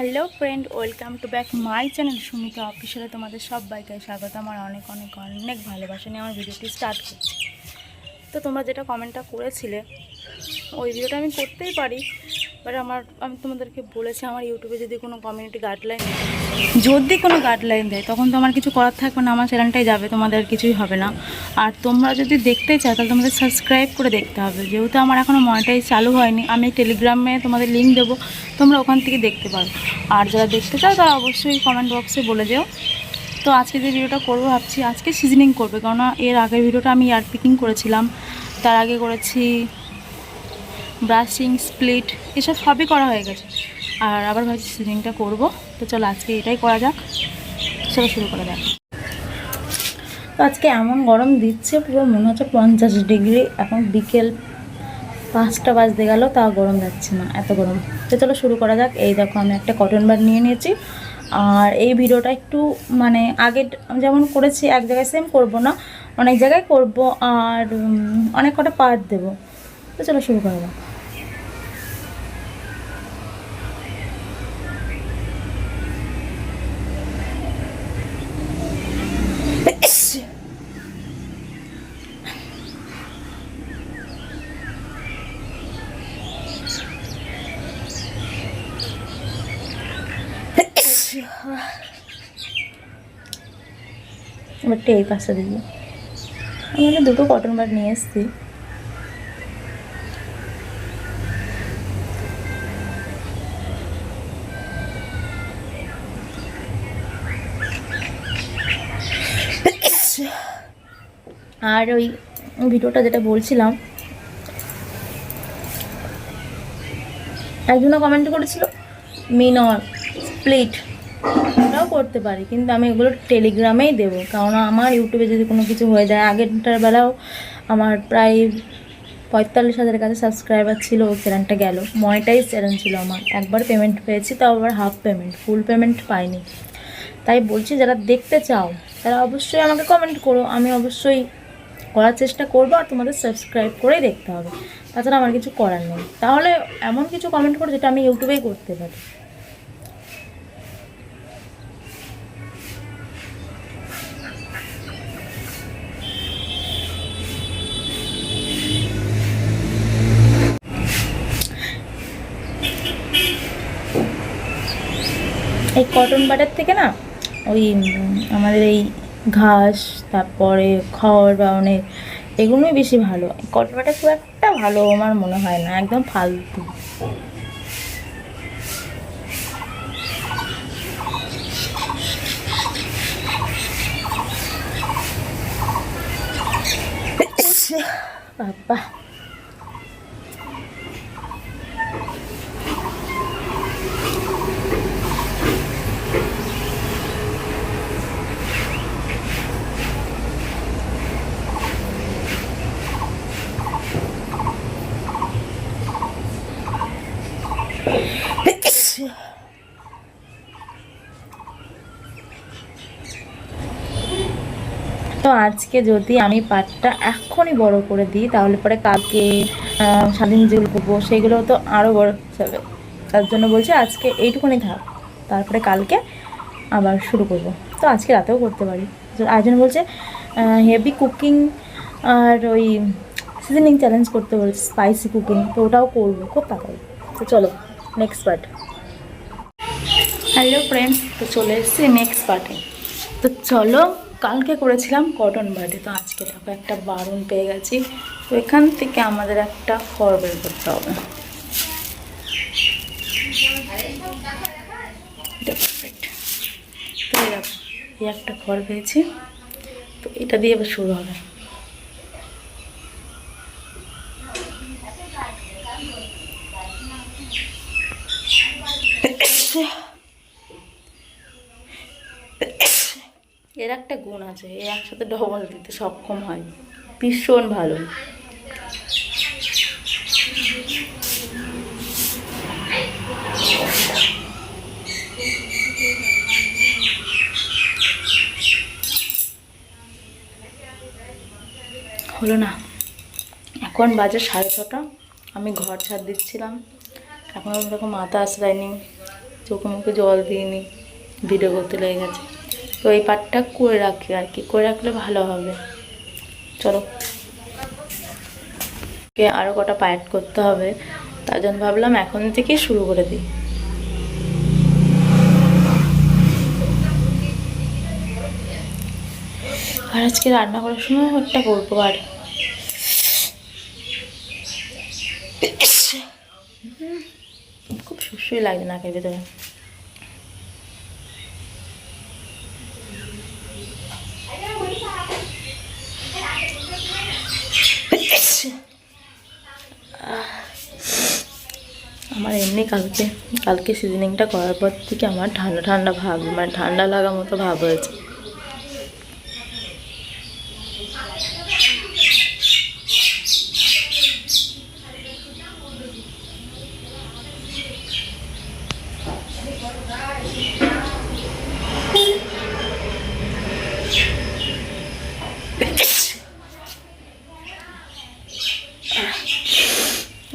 Hello friend, welcome to back my channel Sumita অফিসিয়ালে তোমাদের সবাইকে স্বাগত। আমার অনেক অনেক অনেক ভালোবাসা নিয়ে আমার ভিডিওটি স্টার্ট করছি। তো তোমরা যেটা কমেন্টটা করেছিলে ওই ভিডিওটা আমি করতেই পারি, বাট আমি তোমাদেরকে বলেছি আমার ইউটিউবে যদি কোনো কমিউনিটি গাইডলাইন দেয় তখন তো আমার কিছু করার থাকবে না, আমার চ্যানেলটাই যাবে, তোমাদের কিছুই হবে না। আর তোমরা যদি দেখতে চাও তাহলে তোমাদের সাবস্ক্রাইব করে দেখতে হবে। যেহেতু আমার এখনও মনিটাইজ চালু হয়নি, আমি টেলিগ্রামে তোমাদের লিঙ্ক দেবো, তোমরা ওখান থেকে দেখতে পারো। আর যারা দেখতে চাও তারা অবশ্যই কমেন্ট বক্সে বলে যেও। তো আজকে যে ভিডিওটা করবো ভাবছি আজকে সিজনিং করবে, কেননা এর আগের ভিডিওটা আমি ইয়ার পিকিং করেছিলাম, তার আগে করেছি ব্রাশিং, স্প্লিট, এসব সবই করা হয়ে গেছে। আর আবার ভাবছি সিজনিংটা করবো। তো চলো আজকে এটাই করা যাক, চলো শুরু করা যাক। তো আজকে এমন গরম দিচ্ছে, পুরো মনে হচ্ছে 50 ডিগ্রি। এখন বিকেল 5টা বাজতে গেল, তা গরম যাচ্ছে না, এত গরম। তো চলো শুরু করা যাক। এই দেখো আমি একটা কটন বাড নিয়ে নিয়েছি। আর এই ভিডিওটা একটু মানে আগে যেমন করেছি এক জায়গায় সেম করব না, অনেক জায়গায় করব, আর অনেক কটা পার্ট দেবো। তো চলো শুরু করা যাক। এবারটা এই পাশে দিবি। আমি দুটো কটন বাড নিয়ে এসেছি। আর ওই ভিডিওটা যেটা বলছিলাম, একজনও কমেন্ট করেছিল মিনর স্প্লিট, ওটাও করতে পারি, কিন্তু আমি এগুলো টেলিগ্রামেই দেবো, কারণ আমার ইউটিউবে যদি কোনো কিছু হয়ে যায়। আগেরটার বেলাও আমার প্রায় 45,000 কাছে সাবস্ক্রাইবার ছিল, ওই চ্যানেলটা গেল। মনিটাইজ চ্যানেল ছিল আমার, একবার পেমেন্ট পেয়েছি, তাও আবার হাফ পেমেন্ট, ফুল পেমেন্ট পাইনি। তাই বলছি যারা দেখতে চাও তারা অবশ্যই আমাকে কমেন্ট করো, আমি অবশ্যই করার চেষ্টা করবো। আর তোমাদের সাবস্ক্রাইব করেই দেখতে হবে, তাছাড়া আমার কিছু করার নেই। তাহলে এমন কিছু কমেন্ট করো যেটা আমি ইউটিউবেই করতে পারি। এই কটন বাডের থেকে না ওই আমাদের এই ঘাস, তারপরে খড় বা অনেক এগুলোই বেশি ভালো। কটন বাডটা খুব একটা ভালো আমার মনে হয় না, একদম ফালতু। বাবা তো আজকে যদি আমি পাটটা এখনই বড় করে দিই তাহলে পরে কালকে স্বাধীন যেগুলো করবো সেগুলো তো আরও বড় যাবে। তার জন্য বলছি আজকে এইটুকুনি থাক, তারপরে কালকে আবার শুরু করব। তো আজকে রাতেও করতে পারি। আরেকজন বলছে হেভি কুকিং আর ওই সিজনিং চ্যালেঞ্জ করতে বলছে, স্পাইসি কুকিং, তো ওটাও করবো খুব তাড়াতাড়ি। তো চলো নেক্সট পার্ট। হ্যালো ফ্রেন্ডস, তো চলে এসেছি নেক্সট পার্টে। তো চলো, কালকে করেছিলাম কটন বাডে, তো আজকে দেখো একটা বারুন পেয়ে গেছি। তো এখান থেকে আমাদের একটা খড় বের করতে হবে। এটা পারফেক্ট। তো দেখো এই একটা খড় পেয়েছি, তো এটা দিয়ে এবার শুরু হবে। এর একটা গুণ আছে, এর একসাথে ডবল দিতে সক্ষম হয়, ভীষণ ভালো। হলো না, এখন বাজে 6:30। আমি ঘর ছাড় দিচ্ছিলাম, এখন ওরকম মাথা আসরায়নি, চোখে মুখে জল দিইনি, ভিডিও করতে লেগে গেছে। তো এই পার্টটা করে রাখি আর কি, করে রাখলে ভালো হবে। চলো, আরও কটা পার্ট করতে হবে, তার জন্য ভাবলাম এখন থেকেই শুরু করে দিই। আর আজকে রান্না করার সময় একটা করবো। আর খুব সুস্বই লাগে নাকের ভেতরে। আমার এমনি কালকে সিজনিংটা করার পর থেকে আমার ঠান্ডা ঠান্ডা ভাব, মানে ঠান্ডা লাগা মতো ভাব হয়েছে।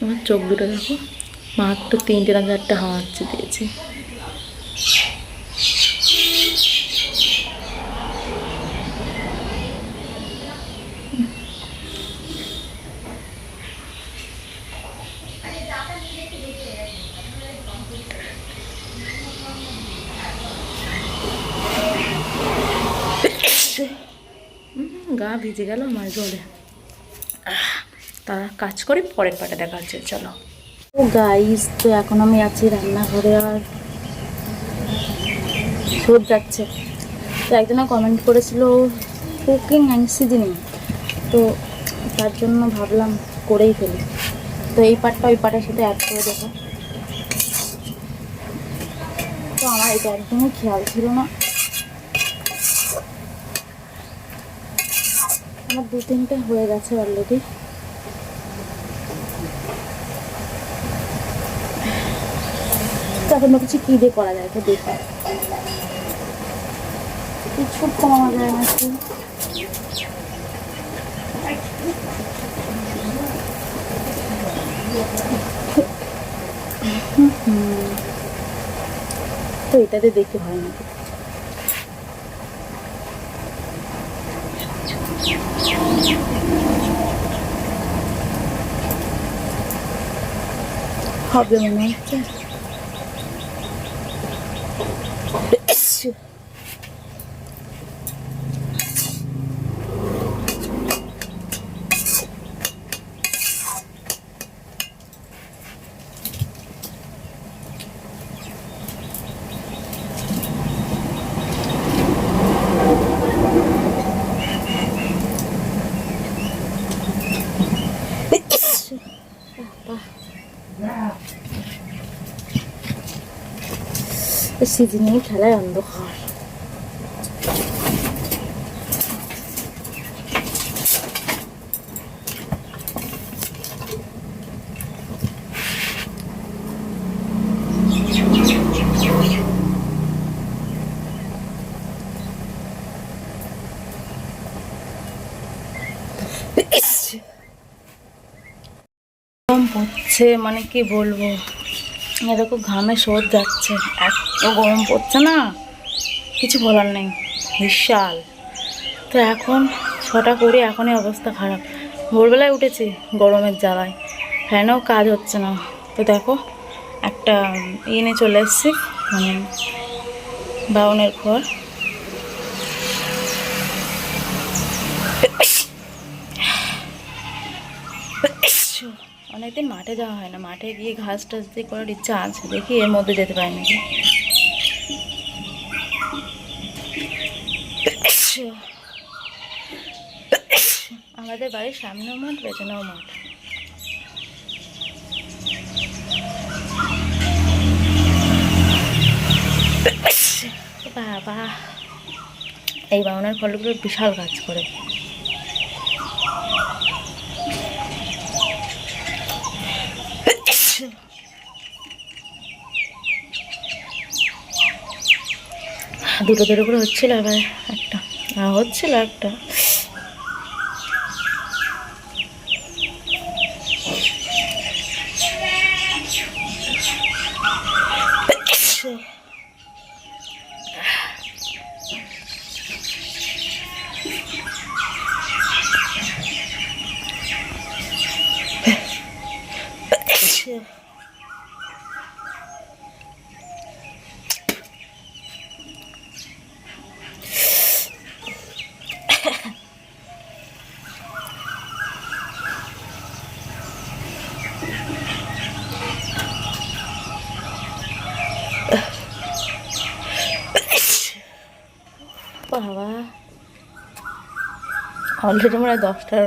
আমার চোখ দুটো দেখো, মাত্র 3টে না 4টে হাঁচি দিয়েছে। গা ভিজে গেল আমার জলে। তারা কাজ করে পরের পাটা দেখা হচ্ছে। চলো। ও গাইস, তো এখন আমি আছি রান্নাঘরে আর রোদ যাচ্ছে। তো একজনা কমেন্ট করেছিল কুকিং অ্যান্ড সিজনিং, তো তার জন্য ভাবলাম করেই ফেলি। তো এই পার্টটা ওই পার্টের সাথে অ্যাড করে দেবো। তো আমার এটা একদমই খেয়াল ছিল না। আমার 2-3টে হয়ে গেছে অলরেডি। এখন কিছু কী দিয়ে করা যায় তো দেখি, কিছু কমা যায় নাকি। তো এটাতে দেখতে হয় না। হবে মনে হচ্ছে। সিজনিং খেলায় অন্ধকার। পড়ছে মানে কি বলবো, এরকম ঘামে শোধ যাচ্ছে, এত গরম পড়ছে না, কিছু বলার নেই, বিশাল। তো এখন 6টা করে, এখনই অবস্থা খারাপ। ভোরবেলায় উঠেছি গরমের জ্বালায়, ফ্যানেও কাজ হচ্ছে না। তো দেখো একটা নিয়ে চলে এসেছি, মানে বাউনের ঘর। অনেকদিন মাঠে যাওয়া হয় না, মাঠে গিয়ে ঘাস টাস দিয়ে করার ইচ্ছা আছে, দেখি এর মধ্যে যেতে পারি নাকি। আমাদের বাড়ির সামনেও মাঠ, পেছনেও মাঠ। বাবা, এই বাউনের ফলগুলো বিশাল কাজ করে। দুটো করে হচ্ছিল, এবার একটা হচ্ছিল একটা। বাবা অলরেডি মনে হয় 10টার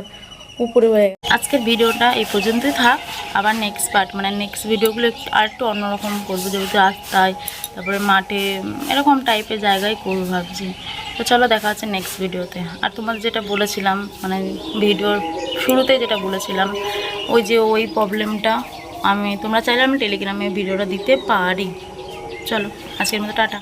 উপরে হয়ে গেছে। আজকের ভিডিওটা এই পর্যন্তই থাক। আবার নেক্সট পার্ট মানে নেক্সট ভিডিওগুলো আর একটু অন্যরকম করবো, যেহেতু রাস্তায় তারপরে মাঠে এরকম টাইপের জায়গায় করবো ভাবছি। তো চলো দেখা হচ্ছে নেক্সট ভিডিওতে। আর তোমাদের যেটা বলেছিলাম মানে ভিডিওর শুরুতে যেটা বলেছিলাম ওই যে ওই প্রবলেমটা, তোমরা চাইলে আমি টেলিগ্রামে ভিডিওটা দিতে পারি। চলো আজকের মতো টাটা।